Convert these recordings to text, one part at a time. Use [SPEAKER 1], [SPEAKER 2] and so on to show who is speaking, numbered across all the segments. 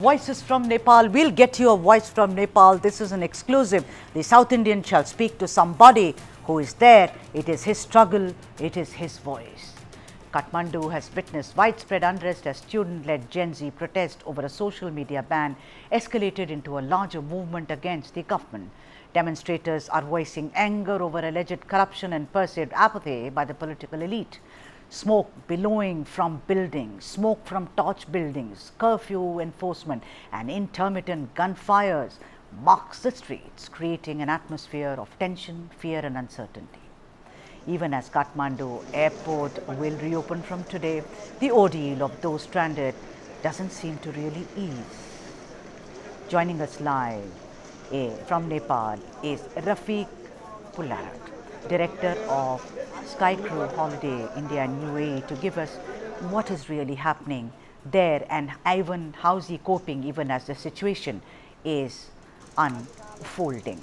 [SPEAKER 1] Voices from Nepal. We'll get you a voice from Nepal. This is an exclusive. The South Indian shall speak to somebody who is there. It is his struggle. It is his voice. Kathmandu has witnessed widespread unrest as student-led Gen Z protest over a social media ban escalated into a larger movement against the government. Demonstrators are voicing anger over alleged corruption and perceived apathy by the political elite. Smoke billowing from buildings, smoke from torch buildings, curfew enforcement and intermittent gunfires marks the streets, creating an atmosphere of tension, fear and uncertainty. Even as Kathmandu airport will reopen from today, the ordeal of those stranded doesn't seem to really ease. Joining us live from Nepal is Rafiq Pullarat, Director of Sky Crew Holiday India and UAE, to give us what is really happening there and even how is he coping even as the situation is unfolding.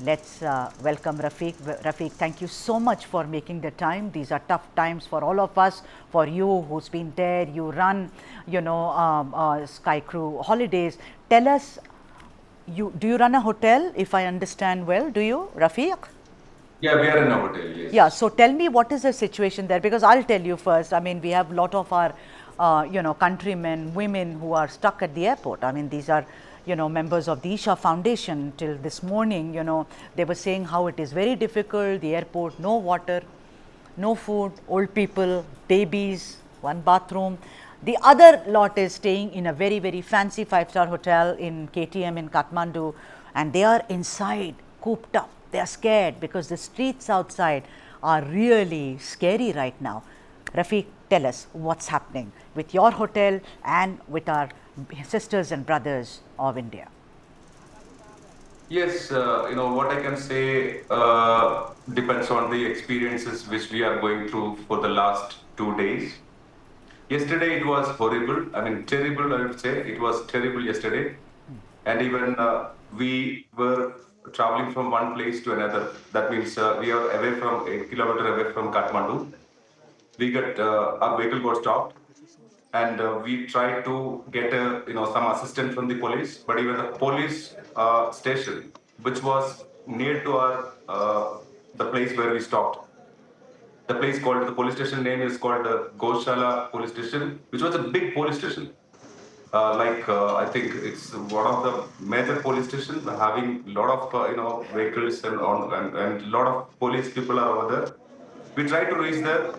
[SPEAKER 1] Let's welcome Rafiq. Rafiq, thank you so much for making the time. These are tough times for all of us. For you who's been there, you run, Sky Crew Holidays. Tell us, do you run a hotel, if I understand well? Do you, Rafiq?
[SPEAKER 2] Yeah, we are in a hotel, yes.
[SPEAKER 1] Yeah, so tell me what is the situation there, because I'll tell you first. I mean, we have a lot of our, countrymen, women who are stuck at the airport. I mean, these are, members of the Isha Foundation. Till this morning, they were saying how it is very difficult, the airport, no water, no food, old people, babies, one bathroom. The other lot is staying in a very, very fancy 5-star hotel in KTM in Kathmandu, and they are inside, cooped up. They are scared because the streets outside are really scary right now. Rafiq, tell us what's happening with your hotel and with our sisters and brothers of India.
[SPEAKER 2] Yes, what I can say depends on the experiences which we are going through for the last 2 days. Yesterday it was horrible, I mean terrible, I would say. It was terrible yesterday. And even we were traveling from one place to another. That means we are away from 8 kilometers away from Kathmandu. Our vehicle got stopped, and we tried to get some assistance from the police. But even the police station, which was near to our the place where we stopped, the police station name is called Goshala Police Station, which was a big police station. I think it's one of the major police stations, having a lot of vehicles and a lot of police people are over there. We tried to reach there,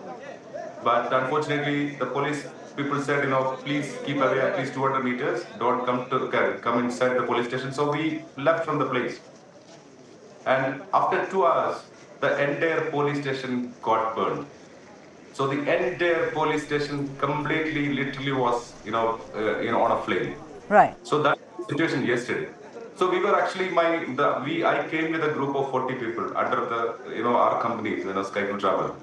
[SPEAKER 2] but unfortunately the police people said, please keep away at least 200 meters. Don't come inside the police station. So we left from the place, and after 2 hours, the entire police station got burned. So the entire police station completely, literally was, on a flame.
[SPEAKER 1] Right.
[SPEAKER 2] So that situation yesterday. So we were actually I came with a group of 40 people under the our company, Sky Travel.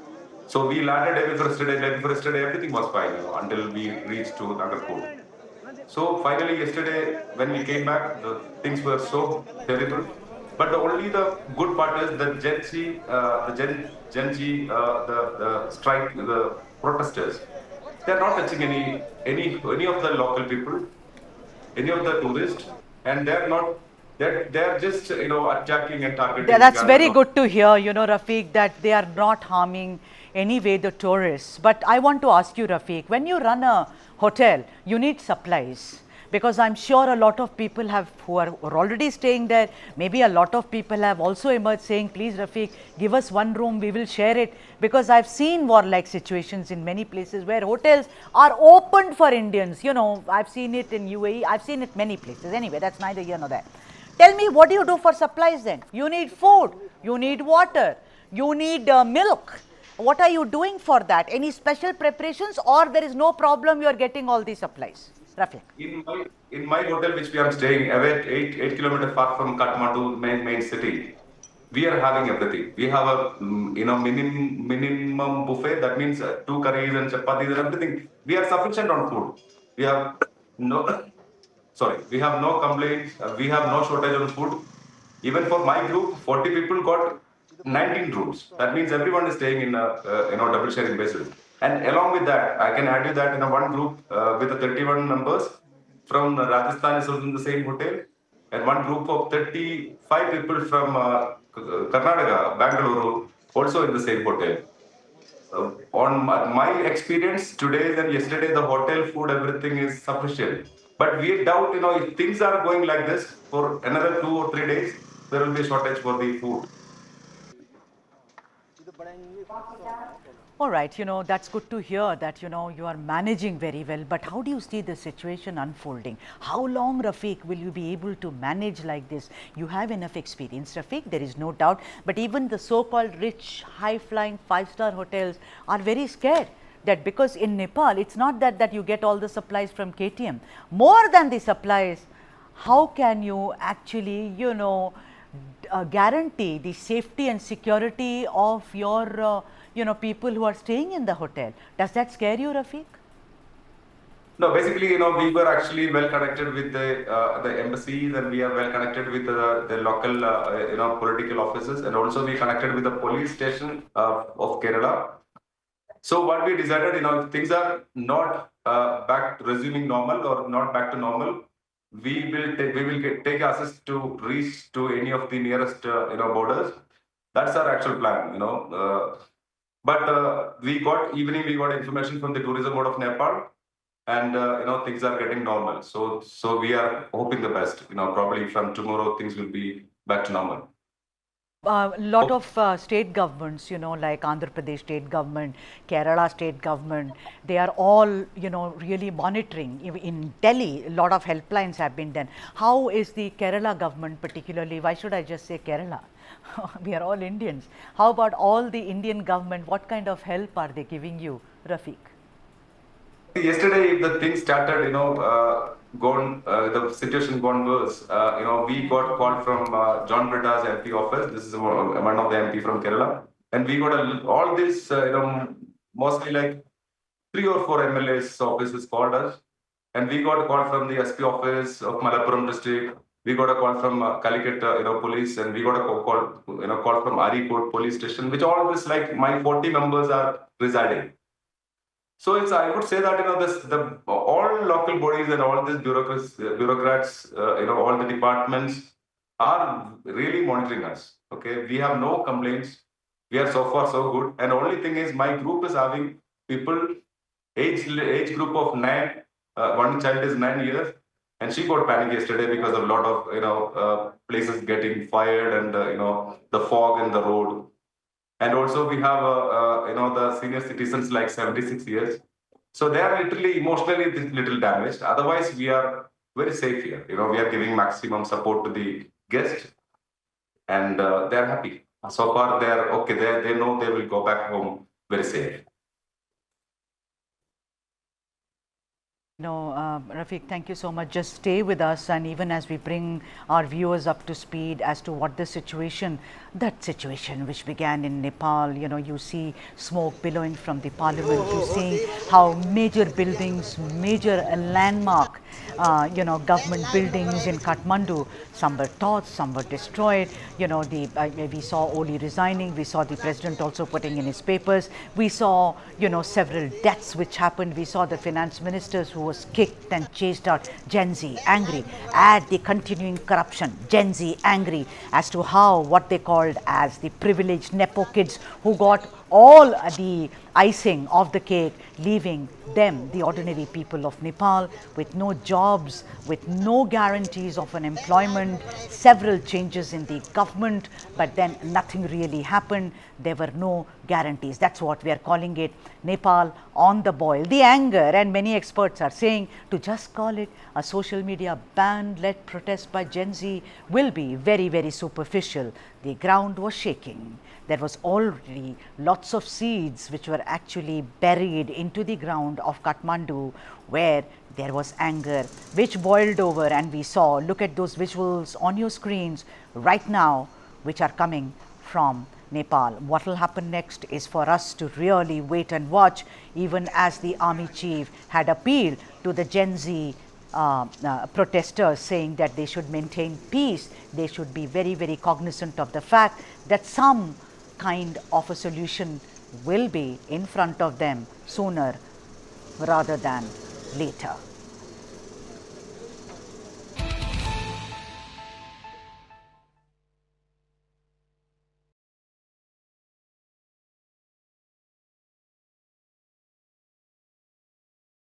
[SPEAKER 2] So we landed day before yesterday, everything was fine, until we reached to Nagarpur. So finally yesterday when we came back, the things were so terrible. But the good part is the Gen Z, the strike, the protesters, they are not touching any of the local people, any of the tourists, and they're just attacking and targeting.
[SPEAKER 1] That's very good to hear, Rafiq, that they are not harming any way the tourists. But I want to ask you, Rafiq, when you run a hotel, you need supplies. Because I'm sure a lot of people who are already staying there, maybe a lot of people have also emerged saying, please Rafiq, give us one room, we will share it. Because I've seen war-like situations in many places where hotels are opened for Indians. I've seen it in UAE, I've seen it many places. Anyway, that's neither here nor there. Tell me, what do you do for supplies then? You need food, you need water, you need milk. What are you doing for that? Any special preparations, or there is no problem, you are getting all these supplies? Rafiq.
[SPEAKER 2] In my hotel, which we are staying away 8 kilometers far from Kathmandu main city, we are having everything. We have a minimum buffet. That means 2 curries and chapatis and everything. We are sufficient on food. We have no we have no complaints. We have no shortage on food. Even for my group, 40 people got 19 rooms. That means everyone is staying in a double sharing basis. And along with that, I can add you that in a one group with the 31 members, from Rajasthan is also in the same hotel, and one group of 35 people from Karnataka, Bangalore, also in the same hotel. On my experience today and yesterday, the hotel food, everything is sufficient. But we doubt, if things are going like this for another 2 or 3 days, there will be a shortage for the food.
[SPEAKER 1] All right, that's good to hear that, you are managing very well. But how do you see the situation unfolding? How long, Rafiq, will you be able to manage like this? You have enough experience, Rafiq, there is no doubt. But even the so-called rich, high-flying, five-star hotels are very scared that because in Nepal, it's not that you get all the supplies from KTM. More than the supplies, how can you actually, guarantee the safety and security of your, people who are staying in the hotel? Does that scare you, Rafiq?
[SPEAKER 2] No, basically, we were actually well connected with the embassies, and we are well connected with the local, political offices, and also we connected with the police station of Kerala. So what we decided, if things are not back to resuming normal or not back to normal, we will take assist to reach to any of the nearest borders. That's our actual plan. But we got information from the tourism board of Nepal, and things are getting normal. So we are hoping the best. Probably from tomorrow things will be back to normal.
[SPEAKER 1] Lot of state governments, like Andhra Pradesh state government, Kerala state government, they are all, really monitoring. In Delhi, a lot of helplines have been done. How is the Kerala government particularly? Why should I just say Kerala? We are all Indians. How about all the Indian government? What kind of help are they giving you, Rafiq?
[SPEAKER 2] Yesterday, the thing started, the situation gone worse. We got call from John Britta's MP office. This is one of the MP from Kerala, and we got all this, mostly like 3 or 4 MLAs offices called us, and we got a call from the SP office of Malappuram district. We got a call from Calicut, police, and we got a call from Arikot police station, which all this like my 40 members are residing. So I would say that the all local bodies and all these bureaucrats, all the departments are really monitoring us. Okay, we have no complaints. We are so far so good. And only thing is, my group is having people age group of 9. One child is 9 years, and she got panic yesterday because of a lot of places getting fired and the fog in the road. And also we have the senior citizens like 76 years, so they are literally emotionally little damaged. Otherwise we are very safe here. We are giving maximum support to the guests, and they are happy so far. They are okay. They know they will go back home very safe.
[SPEAKER 1] No, Rafiq, thank you so much. Just stay with us, and even as we bring our viewers up to speed as to what the situation, that situation which began in Nepal, you see smoke billowing from the parliament, you see how major buildings, major landmark, government buildings in Kathmandu, some were torched, some were destroyed. We saw Oli resigning, we saw the president also putting in his papers, we saw, several deaths which happened, we saw the finance ministers who was kicked and chased out. Gen Z angry at the continuing corruption. Gen Z angry as to how what they called as the privileged Nepo kids who got all the icing of the cake, leaving them, the ordinary people of Nepal, with no jobs, with no guarantees of an employment, several changes in the government, but then nothing really happened. There were no guarantees. That's what we are calling it, Nepal on the boil. The anger, and many experts are saying to just call it a social media ban-led protest by Gen Z will be very, very superficial. The ground was shaking. There was already lots of seeds which were actually buried into the ground of Kathmandu, where there was anger which boiled over, and we saw, look at those visuals on your screens right now which are coming from Nepal. What will happen next is for us to really wait and watch, even as the army chief had appealed to the Gen Z protesters, saying that they should maintain peace. They should be very, very cognizant of the fact that some kind of a solution will be in front of them sooner rather than later.